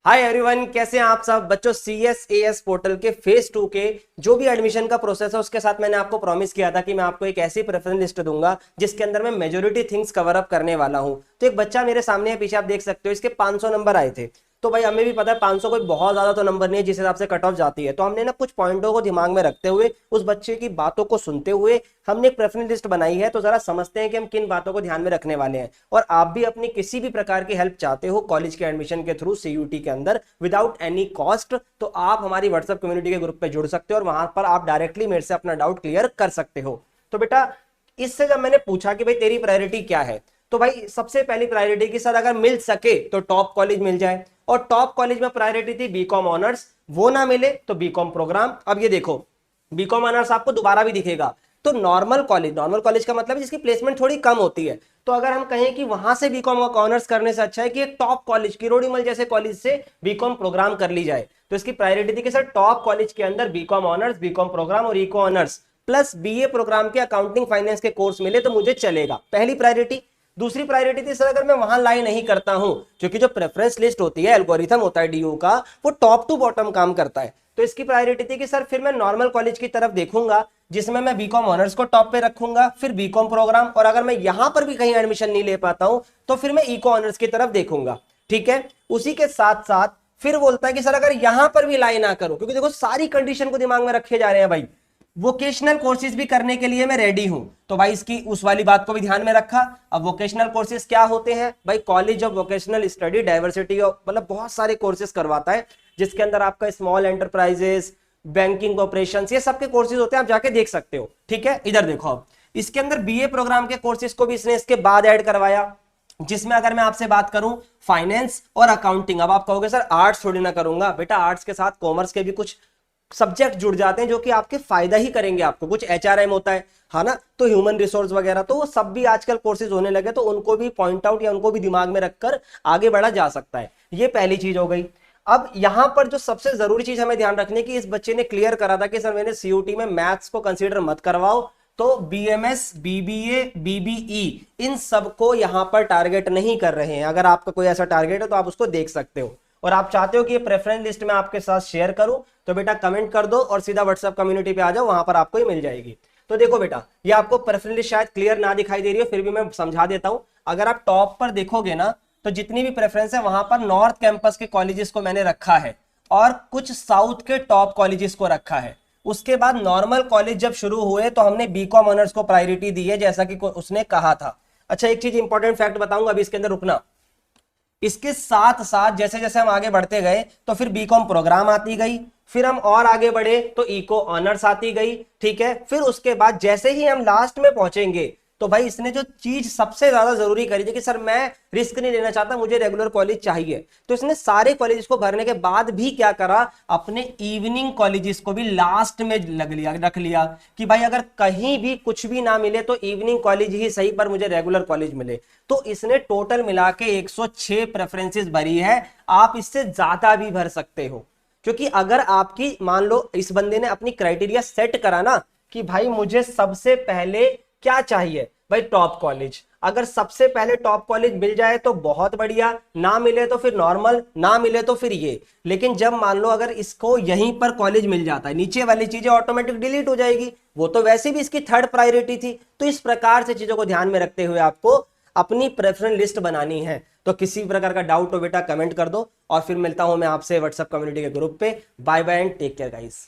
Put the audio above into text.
Hi everyone, कैसे हैं आप सब बच्चों। CSAS पोर्टल के फेज 2 के जो भी एडमिशन का प्रोसेस है उसके साथ मैंने आपको प्रॉमिस किया था कि मैं आपको एक ऐसी प्रेफरेंस लिस्ट दूंगा जिसके अंदर मैं मेजोरिटी थिंग्स कवर अप करने वाला हूं। तो एक बच्चा मेरे सामने है, पीछे आप देख सकते हो, इसके 500 नंबर आए थे। तो भाई हमें भी पता है 500 कोई बहुत ज्यादा तो नंबर नहीं है जिस हिसाब से कट ऑफ जाती है। तो हमने ना कुछ पॉइंटों को दिमाग में रखते हुए, उस बच्चे की बातों को सुनते हुए हमने एक प्रेफरेंस लिस्ट बनाई है। तो जरा समझते हैं कि हम किन बातों को ध्यान में रखने वाले हैं। और आप भी अपनी किसी भी प्रकार की हेल्प चाहते हो कॉलेज के एडमिशन के थ्रू CUT के अंदर विदाउट एनी कॉस्ट, तो आप हमारी व्हाट्सएप कम्युनिटी के ग्रुप पे जुड़ सकते हो और वहां पर आप डायरेक्टली मेरे से अपना डाउट क्लियर कर सकते हो। तो बेटा, इससे जब मैंने पूछा कि भाई तेरी प्रायोरिटी क्या है, तो भाई सबसे पहली प्रायोरिटी की सर अगर मिल सके तो टॉप कॉलेज मिल जाए। और टॉप कॉलेज में प्रायोरिटी थी बीकॉम ऑनर्स, वो ना मिले तो बीकॉम प्रोग्राम। अब ये देखो, बीकॉम ऑनर्स आपको दोबारा भी दिखेगा। तो नॉर्मल कॉलेज का मतलब है जिसकी प्लेसमेंट थोड़ी कम होती है। तो अगर हम कहें कि वहां से बीकॉम ऑनर्स करने से अच्छा है कि एक टॉप कॉलेज किरोड़ीमल जैसे कॉलेज से बीकॉम प्रोग्राम कर ली जाए, तो इसकी प्रायोरिटी थी कि सर टॉप कॉलेज के अंदर बीकॉम ऑनर्स, बीकॉम प्रोग्राम और eco honours plus BA programme के अकाउंटिंग फाइनेंस के कोर्स मिले तो मुझे चलेगा, पहली प्रायोरिटी। दूसरी प्रायोरिटी थी सर अगर मैं वहां लाई नहीं करता हूं, क्योंकि जो प्रेफरेंस लिस्ट होती है, एल्गोरिथम होता है DU का, वो टॉप टू बॉटम काम करता है। तो इसकी प्रायोरिटी थी कि सर फिर मैं नॉर्मल कॉलेज की तरफ देखूंगा जिसमें मैं बीकॉम ऑनर्स को टॉप पे रखूंगा, फिर बीकॉम प्रोग्राम, और अगर मैं यहां पर भी कहीं एडमिशन नहीं ले पाता हूं तो फिर मैं इको ऑनर्स की तरफ देखूंगा। ठीक है। उसी के साथ साथ फिर बोलता है कि सर अगर यहां पर भी लाई ना करूं, क्योंकि देखो सारी कंडीशन को दिमाग में रखे जा रहे हैं भाई, वोकेशनल कोर्सेज भी करने के लिए मैं रेडी हूं। तो भाई इसकी उस वाली बात को भी ध्यान में रखा। अब वोकेशनल कोर्सेज क्या होते हैं भाई? College of vocational study diversity of, मतलब बहुत सारे कोर्सेज करवाता है जिसके अंदर आपका स्मॉल एंटरप्राइजेस, बैंकिंग ऑपरेशन, ये सबके कोर्सेज होते हैं, आप जाके देख सकते हो। ठीक है। इधर देखो, अब इसके अंदर BA प्रोग्राम के कोर्सेज को भी इसने इसके बाद ऐड करवाया, जिसमें अगर मैं आपसे बात करूं फाइनेंस और अकाउंटिंग। अब आप कहोगे सर आर्ट्स थोड़ी ना करूंगा, बेटा आर्ट्स के साथ कॉमर्स के भी कुछ सब्जेक्ट जुड़ जाते हैं जो कि आपके फायदा ही करेंगे आपको। कुछ HRM होता है ना, तो ह्यूमन रिसोर्स वगैरह, तो वो सब भी आजकल कोर्सेज होने लगे, तो उनको भी पॉइंट आउट या उनको भी दिमाग में रखकर आगे बढ़ा जा सकता है। ये पहली चीज हो गई। अब यहां पर जो सबसे जरूरी चीज हमें ध्यान रखने की, इस बच्चे ने क्लियर करा था कि सर मैंने CUT में मैथ्स को कंसीडर मत करवाओ, तो BMS, BBA, BBE इन सबको यहां पर टारगेट नहीं कर रहे हैं। अगर आपका कोई ऐसा टारगेट है तो आप उसको देख सकते हो, और आप चाहते हो कि ये प्रेफरेंस लिस्ट में आपके साथ शेयर करूं, तो बेटा कमेंट कर दो और सीधा व्हाट्सएप कम्युनिटी पे आ जाओ, वहां पर आपको ही मिल जाएगी। तो देखो बेटा, ये आपको प्रेफरेंस लिस्ट शायद क्लियर ना दिखाई दे रही हो, फिर भी मैं समझा देता हूं। अगर आप टॉप पर देखोगे ना, तो जितनी भी प्रेफरेंस है वहां पर नॉर्थ कैंपस के कॉलेजेस को मैंने रखा है और कुछ साउथ के टॉप कॉलेजेस को रखा है। उसके बाद नॉर्मल कॉलेज जब शुरू हुए तो हमने बीकॉम ऑनर्स को प्रायोरिटी दी है, जैसा कि उसने कहा था। अच्छा, एक चीज इंपॉर्टेंट फैक्ट बताऊंगा, अभी इसके अंदर रुकना। इसके साथ साथ जैसे जैसे हम आगे बढ़ते गए तो फिर बीकॉम प्रोग्राम आती गई, फिर हम और आगे बढ़े तो इको ऑनर्स आती गई। ठीक है। फिर उसके बाद जैसे ही हम लास्ट में पहुंचेंगे, तो भाई इसने जो चीज सबसे ज्यादा जरूरी करी थी कि सर मैं रिस्क नहीं लेना चाहता, मुझे रेगुलर कॉलेज चाहिए, तो इसने सारे कॉलेजेस को भरने के बाद भी क्या करा, अपने इवनिंग कॉलेजेस को भी लास्ट में रख लिया कि भाई अगर कहीं भी कुछ भी ना मिले तो इवनिंग कॉलेज ही सही पर मुझे रेगुलर कॉलेज मिले। तो इसने टोटल मिला के 106 प्रेफरेंसेस भरी है। आप इससे ज्यादा भी भर सकते हो, क्योंकि अगर आपकी मान लो इस बंदे ने अपनी क्राइटेरिया सेट करा ना कि भाई मुझे सबसे पहले क्या चाहिए भाई, टॉप कॉलेज। अगर सबसे पहले टॉप कॉलेज मिल जाए तो बहुत बढ़िया, ना मिले तो फिर नॉर्मल, ना मिले तो फिर ये। लेकिन जब मान लो अगर इसको यहीं पर कॉलेज मिल जाता है, नीचे वाली चीजें ऑटोमेटिक डिलीट हो जाएगी, वो तो वैसे भी इसकी थर्ड प्रायोरिटी थी। तो इस प्रकार से चीजों को ध्यान में रखते हुए आपको अपनी प्रेफरेंस लिस्ट बनानी है। तो किसी प्रकार का डाउट हो बेटा कमेंट कर दो, और फिर मिलता हूं मैं आपसे व्हाट्सएप कम्युनिटी के ग्रुप पे। Bye bye and take care guys.